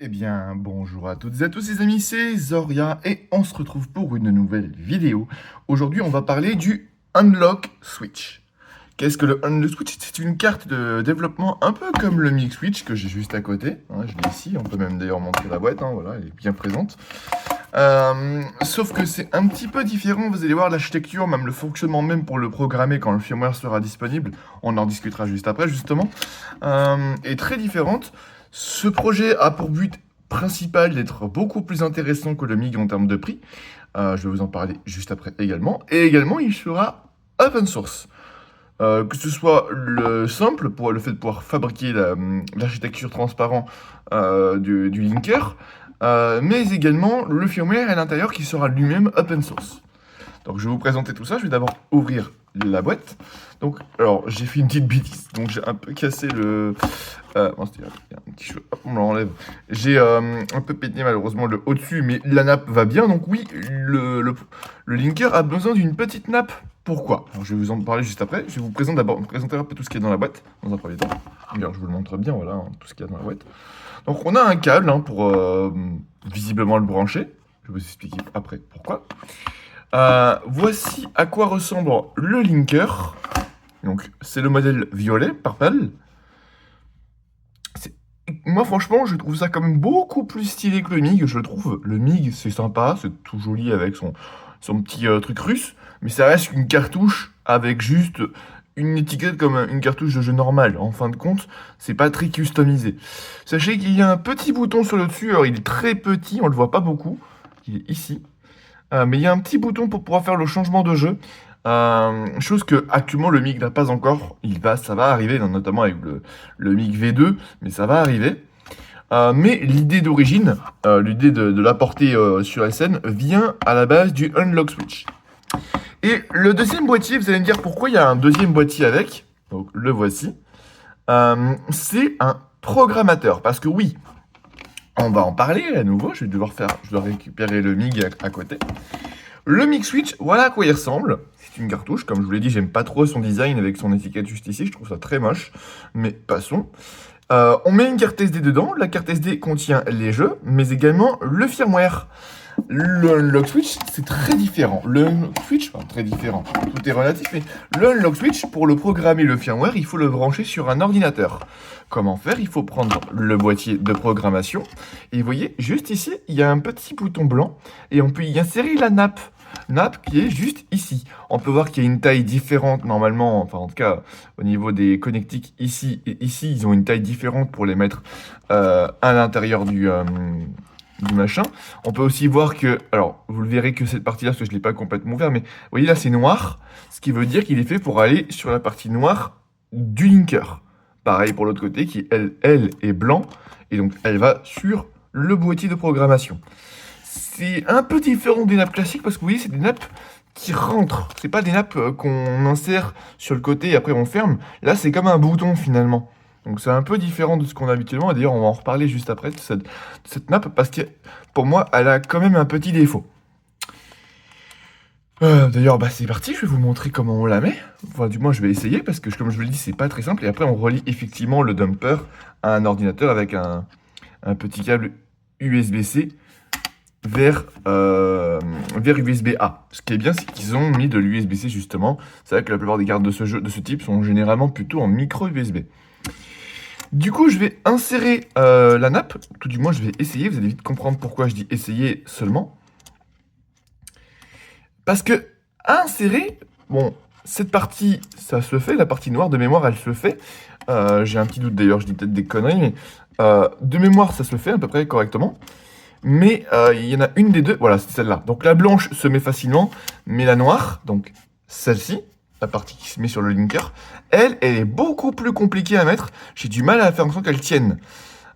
Eh bien, bonjour à toutes et à tous les amis, c'est Zoria et on se retrouve pour une nouvelle vidéo. Aujourd'hui, on va parler du Unlock Switch. Qu'est-ce que le Unlock Switch? C'est une carte de développement un peu comme le Mix Switch que j'ai juste à côté. Hein, je l'ai ici, on peut même d'ailleurs montrer la boîte, hein, voilà, elle est bien présente. Sauf que c'est un petit peu différent, vous allez voir l'architecture, même le fonctionnement même pour le programmer quand le firmware sera disponible, on en discutera juste après justement, est très différente. Ce projet a pour but principal d'être beaucoup plus intéressant que le MIG en termes de prix. Je vais vous en parler juste après également. Et également, il sera open source. Que ce soit le simple, pour le fait de pouvoir fabriquer l'architecture transparente du linker, mais également le firmware à l'intérieur qui sera lui-même open source. Donc je vais vous présenter tout ça. Je vais d'abord ouvrir la boîte. Donc, alors j'ai fait une petite bêtise. Donc j'ai un peu cassé le. Bon, il y a un petit cheveu. Hop, on l'enlève. J'ai un peu pété malheureusement le haut-dessus, mais la nappe va bien. Donc oui, le linker a besoin d'une petite nappe. Pourquoi? Alors je vais vous en parler juste après. Je vais vous présenter d'abord présenter un peu tout ce qu'il y a dans la boîte dans un premier temps. D'ailleurs, je vous le montre bien. Voilà, hein, tout ce qu'il y a dans la boîte. Donc on a un câble hein, pour visiblement le brancher. Je vais vous expliquer après pourquoi. Voici à quoi ressemble le linker. Donc, c'est le modèle violet, purple. Moi, franchement, je trouve ça quand même beaucoup plus stylé que le MIG. Je trouve le MIG, c'est sympa, c'est tout joli avec son petit truc russe. Mais ça reste une cartouche avec juste une étiquette comme une cartouche de jeu normal. En fin de compte, c'est pas très customisé. Sachez qu'il y a un petit bouton sur le dessus. Alors, il est très petit, on le voit pas beaucoup. Il est ici. Mais il y a un petit bouton pour pouvoir faire le changement de jeu. Chose que actuellement le MIG n'a pas encore. Ça va arriver, notamment avec le MIG V2, mais ça va arriver. Mais l'idée d'origine, l'idée de l'apporter sur SN vient à la base du Unlock Switch. Et le deuxième boîtier, vous allez me dire pourquoi il y a un deuxième boîtier avec. Donc le voici. C'est un programmateur. Parce que oui, on va en parler à nouveau. Je dois récupérer le MIG à côté. Le Mix Switch, voilà à quoi il ressemble. C'est une cartouche, comme je vous l'ai dit, j'aime pas trop son design avec son étiquette juste ici, je trouve ça très moche, mais passons. On met une carte SD dedans, la carte SD contient les jeux, mais également le firmware. Le Unlock Switch, c'est très différent. Le Unlock Switch, enfin très différent, tout est relatif, mais le Unlock Switch, pour le programmer le firmware, il faut le brancher sur un ordinateur. Comment faire? Il faut prendre le boîtier de programmation, et vous voyez, juste ici, il y a un petit bouton blanc, et on peut y insérer la nappe. Nappe qui est juste ici. On peut voir qu'il y a une taille différente normalement, enfin en tout cas au niveau des connectiques ici et ici, ils ont une taille différente pour les mettre à l'intérieur du machin. On peut aussi voir que, alors vous le verrez que cette partie-là, parce que je ne l'ai pas complètement ouvert, mais vous voyez là c'est noir, ce qui veut dire qu'il est fait pour aller sur la partie noire du linker. Pareil pour l'autre côté qui, elle est blanc, et donc elle va sur le boîtier de programmation. C'est un peu différent des nappes classiques parce que vous voyez, c'est des nappes qui rentrent. C'est pas des nappes qu'on insère sur le côté et après on ferme. Là, c'est comme un bouton finalement. Donc c'est un peu différent de ce qu'on a habituellement. Et d'ailleurs, on va en reparler juste après de cette nappe parce que pour moi, elle a quand même un petit défaut. D'ailleurs, bah, c'est parti, je vais vous montrer comment on la met. Enfin, du moins, je vais essayer parce que, comme je vous l'ai dit, c'est pas très simple. Et après, on relie effectivement le dumper à un ordinateur avec un petit câble USB-C vers USB-A. Ce qui est bien, c'est qu'ils ont mis de l'USB-C justement. C'est vrai que la plupart des cartes de ce type sont généralement plutôt en micro USB. Du coup, je vais insérer la nappe. Tout du moins, je vais essayer. Vous allez vite comprendre pourquoi je dis essayer seulement. Parce que insérer, bon, cette partie, ça se fait. La partie noire de mémoire, elle se fait. J'ai un petit doute d'ailleurs, je dis peut-être des conneries, mais de mémoire, ça se fait à peu près correctement. Mais il y en a une des deux, voilà, c'est celle-là. Donc la blanche se met facilement, mais la noire, donc celle-ci, la partie qui se met sur le linker, elle est beaucoup plus compliquée à mettre. J'ai du mal à faire en sorte qu'elle tienne.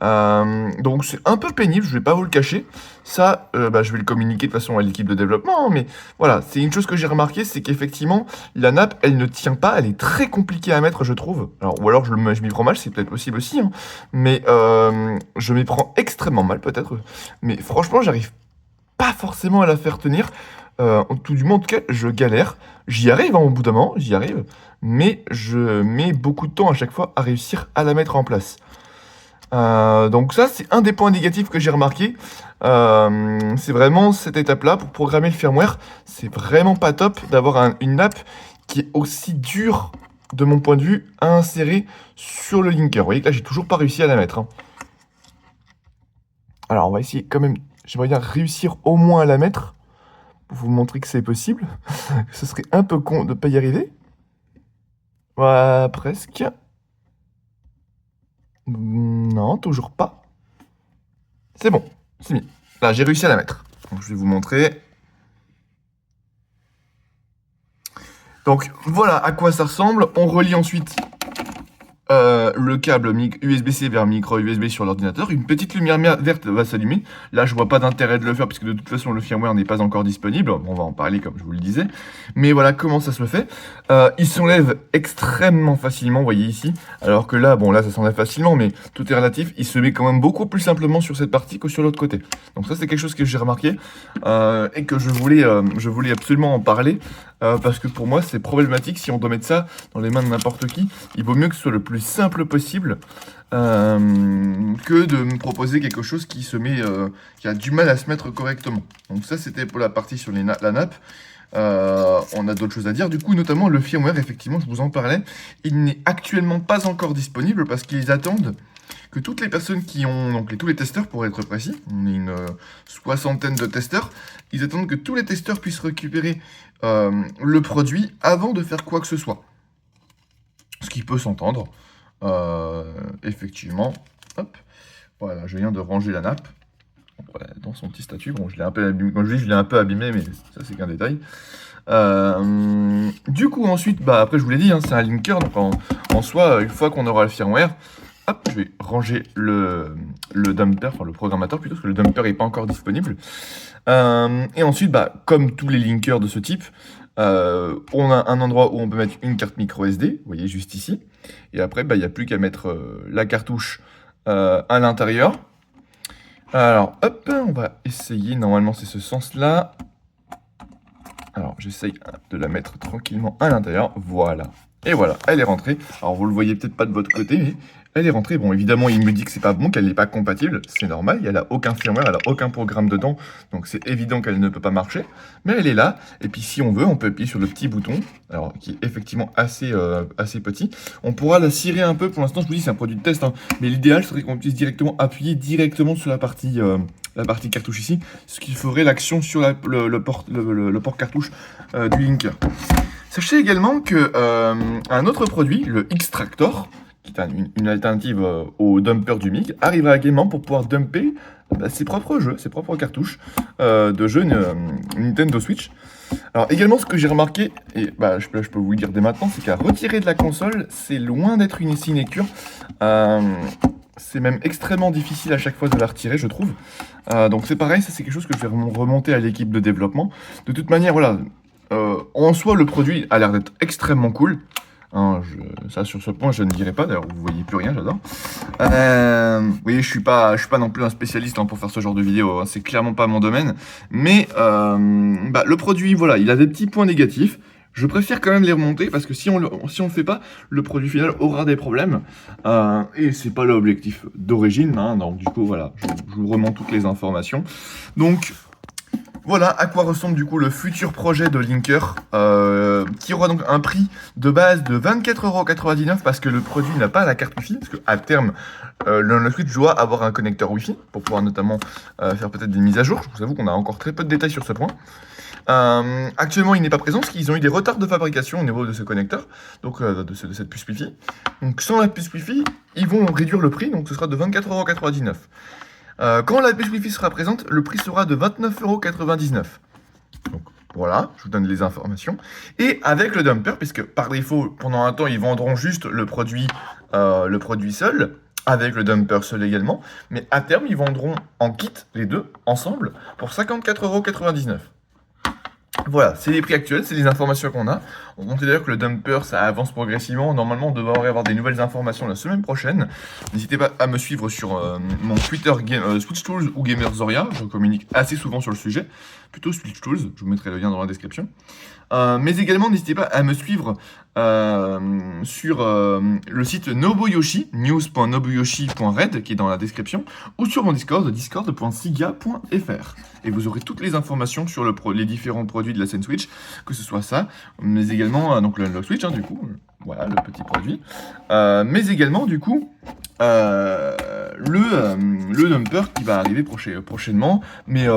Donc c'est un peu pénible, je vais pas vous le cacher. Ça, bah, je vais le communiquer de toute façon à l'équipe de développement, hein, mais voilà, c'est une chose que j'ai remarqué, c'est qu'effectivement, la nappe, elle ne tient pas, elle est très compliquée à mettre, je trouve. Alors, ou alors je m'y prends mal, c'est peut-être possible aussi, hein, mais je m'y prends extrêmement mal peut-être. Mais franchement, j'arrive pas forcément à la faire tenir. Tout du moins, en tout cas, je galère. J'y arrive hein, au bout d'un moment, j'y arrive, mais je mets beaucoup de temps à chaque fois à réussir à la mettre en place. Donc ça, c'est un des points négatifs que j'ai remarqué. C'est vraiment cette étape-là pour programmer le firmware. C'est vraiment pas top d'avoir une nappe qui est aussi dure, de mon point de vue, à insérer sur le linker. Vous voyez que là, j'ai toujours pas réussi à la mettre, hein. Alors, on va essayer quand même, j'aimerais bien réussir au moins à la mettre, pour vous montrer que c'est possible. Ce serait un peu con de pas y arriver. Voilà, presque. Non, toujours pas. C'est bon, c'est mis. Là, j'ai réussi à la mettre. Donc, je vais vous montrer. Donc, voilà à quoi ça ressemble. On relie ensuite le câble USB-C vers micro USB sur l'ordinateur. Une petite lumière verte va s'allumer. Là, je vois pas d'intérêt de le faire puisque de toute façon, le firmware n'est pas encore disponible. On va en parler comme je vous le disais. Mais voilà comment ça se fait. Il s'enlève extrêmement facilement, vous voyez ici. Alors que là, bon, là, ça s'enlève facilement, mais tout est relatif. Il se met quand même beaucoup plus simplement sur cette partie que sur l'autre côté. Donc ça, c'est quelque chose que j'ai remarqué et que je voulais absolument en parler. Parce que pour moi, c'est problématique si on doit mettre ça dans les mains de n'importe qui. Il vaut mieux que ce soit le plus simple possible que de me proposer quelque chose qui qui a du mal à se mettre correctement. Donc ça, c'était pour la partie sur la nappe. On a d'autres choses à dire. Du coup, notamment le firmware, effectivement, je vous en parlais. Il n'est actuellement pas encore disponible parce qu'ils attendent que toutes les personnes qui ont, donc tous les testeurs pour être précis, on est une soixantaine de testeurs, ils attendent que tous les testeurs puissent récupérer le produit avant de faire quoi que ce soit. Ce qui peut s'entendre, effectivement. Hop, voilà, je viens de ranger la nappe. Voilà, dans son petit statut. Bon, je l'ai un peu abîmé, comme je dis, je l'ai un peu abîmé, mais ça c'est qu'un détail. Du coup, ensuite, bah après je vous l'ai dit, hein, c'est un linker, donc en soi, une fois qu'on aura le firmware, hop, je vais ranger le dumper, enfin le programmateur plutôt, parce que le dumper n'est pas encore disponible. Et ensuite, bah, comme tous les linkers de ce type, on a un endroit où on peut mettre une carte micro SD, vous voyez juste ici. Et après, bah, il n'y a plus qu'à mettre la cartouche à l'intérieur. Alors, hop, on va essayer, normalement c'est ce sens-là. Alors, j'essaye de la mettre tranquillement à l'intérieur, voilà. Et voilà, elle est rentrée. Alors, vous le voyez peut-être pas de votre côté, mais elle est rentrée. Bon, évidemment, il me dit que c'est pas bon, qu'elle n'est pas compatible. C'est normal, elle n'a aucun firmware, elle n'a aucun programme dedans. Donc, c'est évident qu'elle ne peut pas marcher. Mais elle est là. Et puis, si on veut, on peut appuyer sur le petit bouton, alors qui est effectivement assez petit. On pourra la cirer un peu. Pour l'instant, je vous dis, c'est un produit de test, hein. Mais l'idéal serait qu'on puisse appuyer directement sur la partie cartouche ici, ce qui ferait l'action sur le port cartouche du linker. Sachez également que un autre produit, le Xtractor, qui est une alternative au dumper du MIG, arrivera également pour pouvoir dumper ses propres jeux, ses propres cartouches de jeux Nintendo Switch. Alors également, ce que j'ai remarqué, et bah, je peux vous le dire dès maintenant, c'est qu'à retirer de la console, c'est loin d'être une sinécure. C'est même extrêmement difficile à chaque fois de la retirer, je trouve. Donc c'est pareil, ça c'est quelque chose que je vais remonter à l'équipe de développement. De toute manière, voilà, en soi, le produit a l'air d'être extrêmement cool. Hein, ça, sur ce point, je ne dirai pas. D'ailleurs, vous voyez plus rien, j'adore. Vous voyez, je suis pas non plus un spécialiste hein, pour faire ce genre de vidéo. Hein, c'est clairement pas mon domaine. Mais bah, le produit, voilà, il a des petits points négatifs. Je préfère quand même les remonter parce que si on le fait pas, le produit final aura des problèmes. Et c'est pas l'objectif d'origine. Hein, donc du coup, voilà, je vous remonte toutes les informations. Donc voilà à quoi ressemble du coup le futur projet de Linker, qui aura donc un prix de base de 24,99€ parce que le produit n'a pas la carte Wi-Fi, parce qu'à terme, le Switch doit avoir un connecteur Wi-Fi pour pouvoir notamment faire peut-être des mises à jour. Je vous avoue qu'on a encore très peu de détails sur ce point. Actuellement, il n'est pas présent parce qu'ils ont eu des retards de fabrication au niveau de ce connecteur, donc de cette puce Wi-Fi. Donc sans la puce Wi-Fi, ils vont réduire le prix, donc ce sera de 24,99€. Quand la puce Wi-Fi sera présente, le prix sera de 29,99€. Donc voilà, je vous donne les informations. Et avec le dumper, puisque par défaut, pendant un temps, ils vendront juste le produit seul, avec le dumper seul également, mais à terme, ils vendront en kit, les deux, ensemble, pour 54,99€. Voilà, c'est les prix actuels, c'est les informations qu'on a. On considère que le dumper, ça avance progressivement. Normalement, on devrait avoir des nouvelles informations la semaine prochaine. N'hésitez pas à me suivre sur mon Twitter Switch Tools ou Gamerzoria. Je communique assez souvent sur le sujet. Plutôt Switch Tools, je vous mettrai le lien dans la description. Mais également, n'hésitez pas à me suivre sur le site Nobuyoshi, news.nobuyoshi.red, qui est dans la description, ou sur mon Discord, discord.siga.fr. Et vous aurez toutes les informations sur les différents produits de la scène Switch, que ce soit ça, mais également donc le Unlock Switch, du coup, voilà le petit produit, mais également du coup le dumper qui va arriver prochainement, mais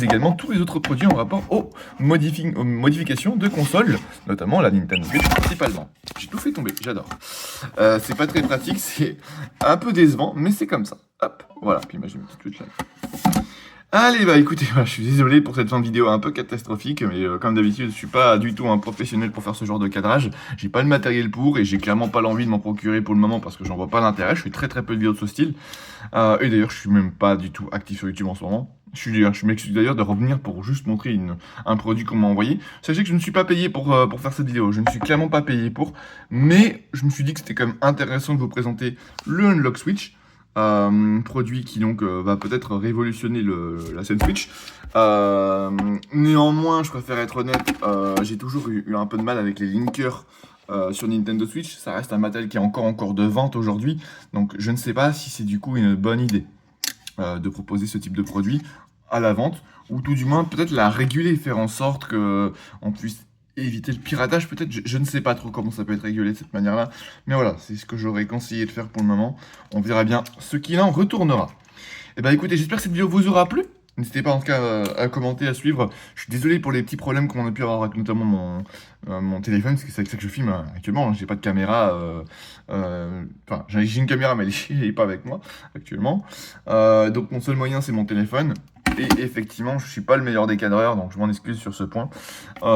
également tous les autres produits en rapport aux modifications de consoles, notamment la Nintendo Switch principalement. J'ai tout fait tomber, j'adore. C'est pas très pratique, c'est un peu décevant, mais c'est comme ça. Hop, voilà, puis moi j'ai une petite touche là. Allez, bah écoutez, je suis désolé pour cette fin de vidéo un peu catastrophique, mais comme d'habitude, je suis pas du tout un professionnel pour faire ce genre de cadrage. J'ai pas le matériel pour, et j'ai clairement pas l'envie de m'en procurer pour le moment parce que j'en vois pas l'intérêt. Je fais très peu de vidéos de ce style. Et d'ailleurs, je suis même pas du tout actif sur YouTube en ce moment. Je m'excuse d'ailleurs de revenir pour juste montrer un produit qu'on m'a envoyé. Sachez que je ne suis pas payé pour faire cette vidéo, je ne suis clairement pas payé pour, mais je me suis dit que c'était quand même intéressant de vous présenter le Unlock Switch. Produit qui donc va peut-être révolutionner la scène Switch. Néanmoins, je préfère être honnête, j'ai toujours eu un peu de mal avec les linkers sur Nintendo Switch. Ça reste un matériel qui est encore de vente aujourd'hui, donc je ne sais pas si c'est du coup une bonne idée de proposer ce type de produit à la vente, ou tout du moins peut-être la réguler, faire en sorte qu'on puisse éviter le piratage, peut-être, je ne sais pas trop comment ça peut être régulé de cette manière-là, mais voilà, c'est ce que j'aurais conseillé de faire pour le moment. On verra bien ce qu'il en retournera. Et bah écoutez, j'espère que cette vidéo vous aura plu. N'hésitez pas en tout cas à commenter, à suivre. Je suis désolé pour les petits problèmes qu'on a pu avoir avec notamment mon téléphone, parce que c'est avec ça que je filme actuellement. J'ai pas de caméra. Enfin, j'ai une caméra, mais elle n'est pas avec moi actuellement. Donc mon seul moyen, c'est mon téléphone. Et effectivement, je suis pas le meilleur des cadreurs, donc je m'en excuse sur ce point.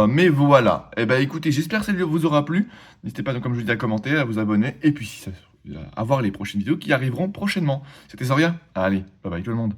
Mais voilà. Et bah écoutez, j'espère que cette vidéo vous aura plu. N'hésitez pas, donc, comme je vous dis, à commenter, à vous abonner. Et puis, à voir les prochaines vidéos qui arriveront prochainement. C'était Zoria. Allez, bye bye tout le monde.